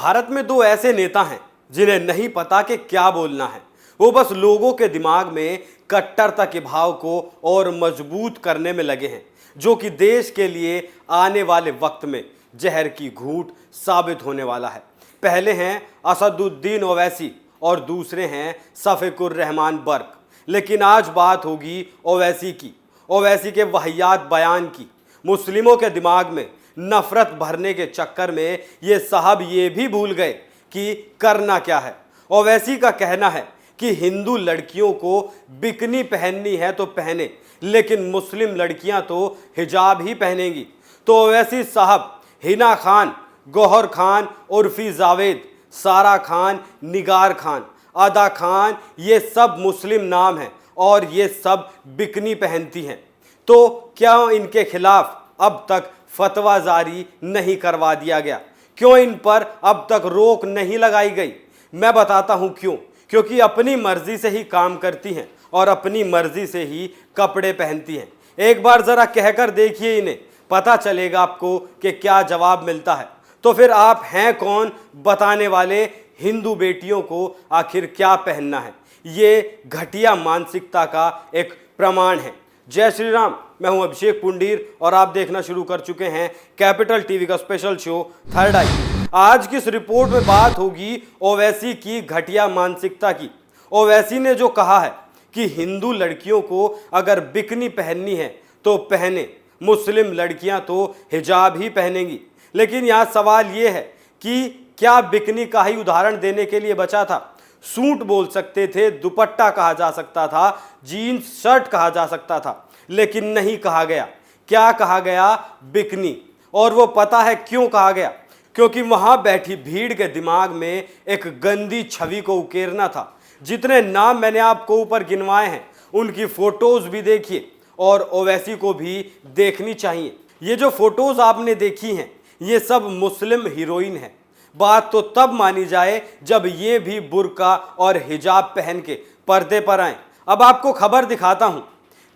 भारत में दो ऐसे नेता हैं जिन्हें नहीं पता कि क्या बोलना है। वो बस लोगों के दिमाग में कट्टरता के भाव को और मजबूत करने में लगे हैं, जो कि देश के लिए आने वाले वक्त में जहर की घूंट साबित होने वाला है। पहले हैं असदुद्दीन ओवैसी और दूसरे हैं शफीकुर रहमान बर्क। लेकिन आज बात होगी ओवैसी की, ओवैसी के वाहियात बयान की। मुस्लिमों के दिमाग में नफरत भरने के चक्कर में ये साहब ये भी भूल गए कि करना क्या है। ओवैसी का कहना है कि हिंदू लड़कियों को बिकनी पहननी है तो पहने, लेकिन मुस्लिम लड़कियां तो हिजाब ही पहनेंगी। तो ओवैसी साहब हिना खान, गौहर खान उर्फी जावेद, सारा खान, निगार खान, अदा खान, ये सब मुस्लिम नाम हैं और ये सब बिकनी पहनती हैं। तो क्या इनके खिलाफ अब तक फतवा जारी नहीं करवा दिया गया? क्यों इन पर अब तक रोक नहीं लगाई गई? मैं बताता हूं क्यों। क्योंकि अपनी मर्जी से ही काम करती हैं और अपनी मर्जी से ही कपड़े पहनती हैं। एक बार जरा कहकर देखिए इन्हें, पता चलेगा आपको कि क्या जवाब मिलता है। तो फिर आप हैं कौन बताने वाले हिंदू बेटियों को आखिर क्या पहनना है? ये घटिया मानसिकता का एक प्रमाण है। जय श्री राम। मैं हूं अभिषेक पुंडीर और आप देखना शुरू कर चुके हैं कैपिटल टीवी का स्पेशल शो थर्ड आई। आज की इस रिपोर्ट में बात होगी ओवैसी की घटिया मानसिकता की। ओवैसी ने जो कहा है कि हिंदू लड़कियों को अगर बिकनी पहननी है तो पहने, मुस्लिम लड़कियां तो हिजाब ही पहनेंगी। लेकिन यहाँ सवाल ये है कि क्या बिकनी का ही उदाहरण देने के लिए बचा था? सूट बोल सकते थे, दुपट्टा कहा जा सकता था, जीन्स शर्ट कहा जा सकता था, लेकिन नहीं कहा गया। क्या कहा गया? बिकनी। और वो पता है क्यों कहा गया? क्योंकि वहां बैठी भीड़ के दिमाग में एक गंदी छवि को उकेरना था। जितने नाम मैंने आपको ऊपर गिनवाए हैं उनकी फोटोज भी देखिए और ओवैसी को भी देखनी चाहिए। ये जो फोटोज आपने देखी हैं ये सब मुस्लिम हीरोइन हैं। बात तो तब मानी जाए जब ये भी बुर्का और हिजाब पहन के पर्दे पर आए। अब आपको खबर दिखाता हूं।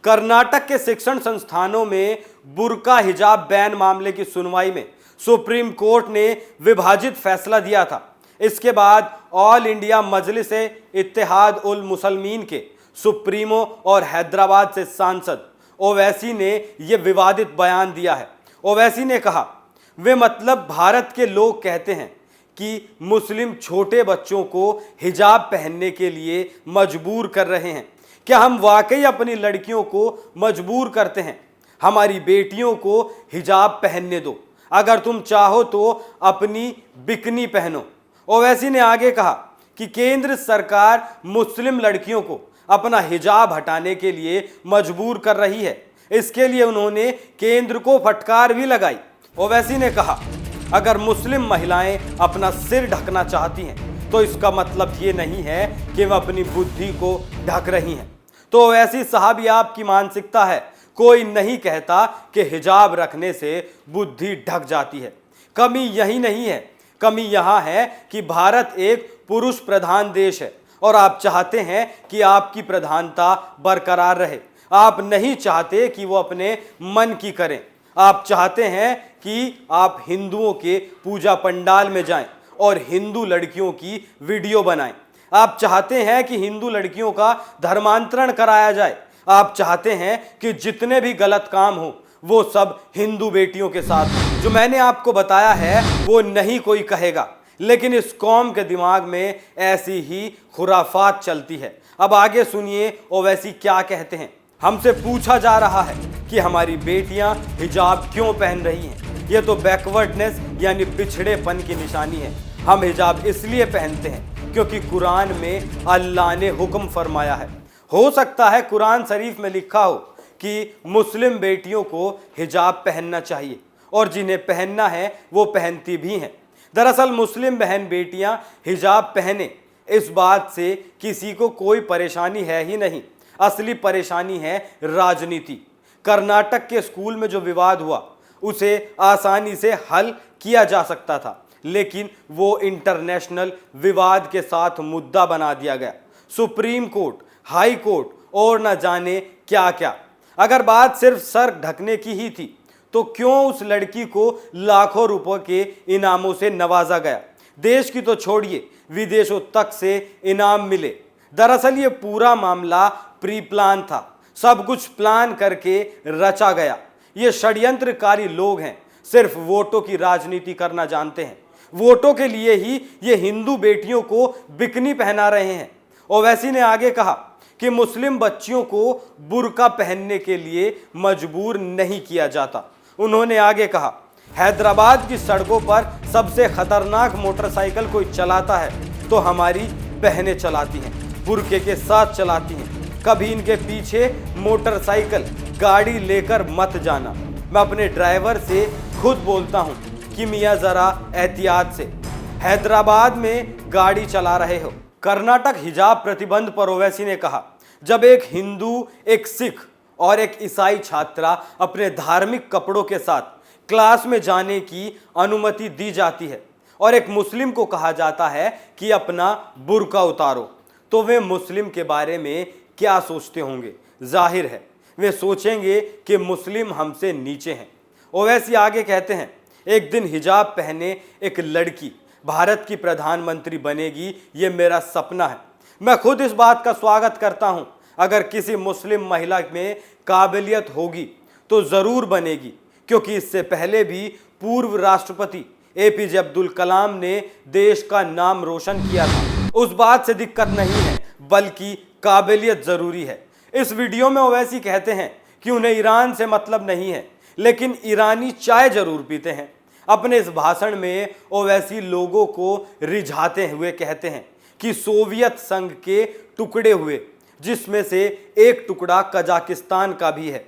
कर्नाटक के शिक्षण संस्थानों में बुर्का हिजाब बैन मामले की सुनवाई में सुप्रीम कोर्ट ने विभाजित फैसला दिया था। इसके बाद ऑल इंडिया मजलिस इत्तेहाद उल मुसलमीन के सुप्रीमो और हैदराबाद से सांसद ओवैसी ने यह विवादित बयान दिया है। ओवैसी ने कहा, वे मतलब भारत के लोग कहते हैं कि मुस्लिम छोटे बच्चों को हिजाब पहनने के लिए मजबूर कर रहे हैं। क्या हम वाकई अपनी लड़कियों को मजबूर करते हैं? हमारी बेटियों को हिजाब पहनने दो, अगर तुम चाहो तो अपनी बिकनी पहनो। ओवैसी ने आगे कहा कि केंद्र सरकार मुस्लिम लड़कियों को अपना हिजाब हटाने के लिए मजबूर कर रही है। इसके लिए उन्होंने केंद्र को फटकार भी लगाई। ओवैसी ने कहा, अगर मुस्लिम महिलाएं अपना सिर ढकना चाहती हैं तो इसका मतलब ये नहीं है कि वह अपनी बुद्धि को ढक रही हैं। तो ओवैसी साहब, ये आपकी मानसिकता है। कोई नहीं कहता कि हिजाब रखने से बुद्धि ढक जाती है। कमी यही नहीं है, कमी यहां है कि भारत एक पुरुष प्रधान देश है और आप चाहते हैं कि आपकी प्रधानता बरकरार रहे। आप नहीं चाहते कि वो अपने मन की करें। आप चाहते हैं कि आप हिंदुओं के पूजा पंडाल में जाएं और हिंदू लड़कियों की वीडियो बनाएं। आप चाहते हैं कि हिंदू लड़कियों का धर्मांतरण कराया जाए। आप चाहते हैं कि जितने भी गलत काम हो वो सब हिंदू बेटियों के साथ हो। जो मैंने आपको बताया है वो नहीं कोई कहेगा, लेकिन इस कौम के दिमाग में ऐसी ही खुराफात चलती है। अब आगे सुनिए ओवैसी क्या कहते हैं। हमसे पूछा जा रहा है कि हमारी बेटियां हिजाब क्यों पहन रही हैं। ये तो बैकवर्डनेस यानी पिछड़ेपन की निशानी है। हम हिजाब इसलिए पहनते हैं क्योंकि कुरान में अल्लाह ने हुक्म फरमाया है। हो सकता है कुरान शरीफ में लिखा हो कि मुस्लिम बेटियों को हिजाब पहनना चाहिए और जिन्हें पहनना है वो पहनती भी हैं। दरअसल मुस्लिम बहन बेटियां हिजाब पहने इस बात से किसी को कोई परेशानी है ही नहीं। असली परेशानी है राजनीति। कर्नाटक के स्कूल में जो विवाद हुआ उसे आसानी से हल किया जा सकता था, लेकिन वो इंटरनेशनल विवाद के साथ मुद्दा बना दिया गया। सुप्रीम कोर्ट, हाई कोर्ट और न जाने क्या क्या। अगर बात सिर्फ सर ढकने की ही थी तो क्यों उस लड़की को लाखों रुपए के इनामों से नवाजा गया? देश की तो छोड़िए, विदेशों तक से इनाम मिले। दरअसल ये पूरा मामला प्री प्लान था, सब कुछ प्लान करके रचा गया। ये षड्यंत्रकारी लोग हैं, सिर्फ वोटों की राजनीति करना जानते हैं। वोटों के लिए ही ये हिंदू बेटियों को बिकनी पहना रहे हैं। ओवैसी ने आगे कहा कि मुस्लिम बच्चियों को बुर्का पहनने के लिए मजबूर नहीं किया जाता। उन्होंने आगे कहा, हैदराबाद की सड़कों पर सबसे खतरनाक मोटरसाइकिल कोई चलाता है तो हमारी बहनें चलाती हैं, बुर्के के साथ चलाती हैं। कभी इनके पीछे मोटरसाइकिल गाड़ी लेकर मत जाना। मैं अपने ड्राइवर से खुद बोलता हूं कि मियां जरा एहतियात से, हैदराबाद में गाड़ी चला रहे हो। कर्नाटक हिजाब प्रतिबंध पर ओवैसी ने कहा, जब एक हिंदू, एक सिख और एक ईसाई छात्रा अपने धार्मिक कपड़ों के साथ क्लास में जाने की अनुमति दी जाती है और एक मुस्लिम को कहा जाता है कि अपना बुर्का उतारो, तो वे मुस्लिम के बारे में क्या सोचते होंगे? जाहिर है वे सोचेंगे कि मुस्लिम हमसे नीचे हैं। ओवैसी आगे कहते हैं, एक दिन हिजाब पहने एक लड़की भारत की प्रधानमंत्री बनेगी, ये मेरा सपना है। मैं खुद इस बात का स्वागत करता हूं। अगर किसी मुस्लिम महिला में काबिलियत होगी तो ज़रूर बनेगी, क्योंकि इससे पहले भी पूर्व राष्ट्रपति एपीजे अब्दुल कलाम ने देश का नाम रोशन किया था। उस बात से दिक्कत नहीं है, बल्कि काबिलियत ज़रूरी है। इस वीडियो में ओवैसी कहते हैं कि उन्हें ईरान से मतलब नहीं है, लेकिन ईरानी चाय जरूर पीते हैं। अपने इस भाषण में ओवैसी लोगों को रिझाते हुए कहते हैं कि सोवियत संघ के टुकड़े हुए, जिसमें से एक टुकड़ा कजाकिस्तान का भी है।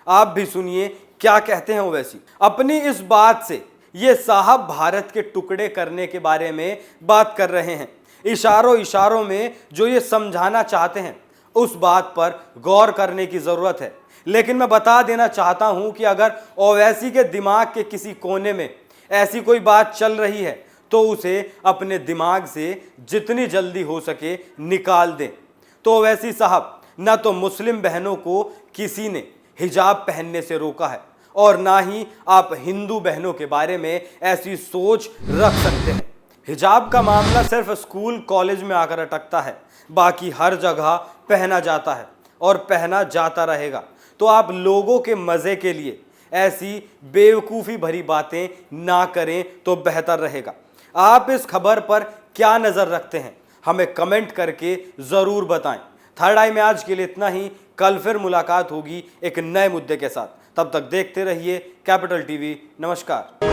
आप भी सुनिए क्या कहते हैं ओवैसी। अपनी इस बात से ये साहब भारत के टुकड़े करने के बारे में बात कर रहे हैं। इशारों इशारों में जो ये समझाना चाहते हैं, उस बात पर गौर करने की ज़रूरत है। लेकिन मैं बता देना चाहता हूं कि अगर ओवैसी के दिमाग के किसी कोने में ऐसी कोई बात चल रही है तो उसे अपने दिमाग से जितनी जल्दी हो सके निकाल दें। तो ओवैसी साहब, न तो मुस्लिम बहनों को किसी ने हिजाब पहनने से रोका है और ना ही आप हिंदू बहनों के बारे में ऐसी सोच रख सकते हैं। हिजाब का मामला सिर्फ स्कूल कॉलेज में आकर अटकता है, बाकी हर जगह पहना जाता है और पहना जाता रहेगा। तो आप लोगों के मज़े के लिए ऐसी बेवकूफ़ी भरी बातें ना करें तो बेहतर रहेगा। आप इस खबर पर क्या नज़र रखते हैं, हमें कमेंट करके ज़रूर बताएं। थर्ड आई में आज के लिए इतना ही। कल फिर मुलाकात होगी एक नए मुद्दे के साथ। तब तक देखते रहिए कैपिटल टीवी। नमस्कार।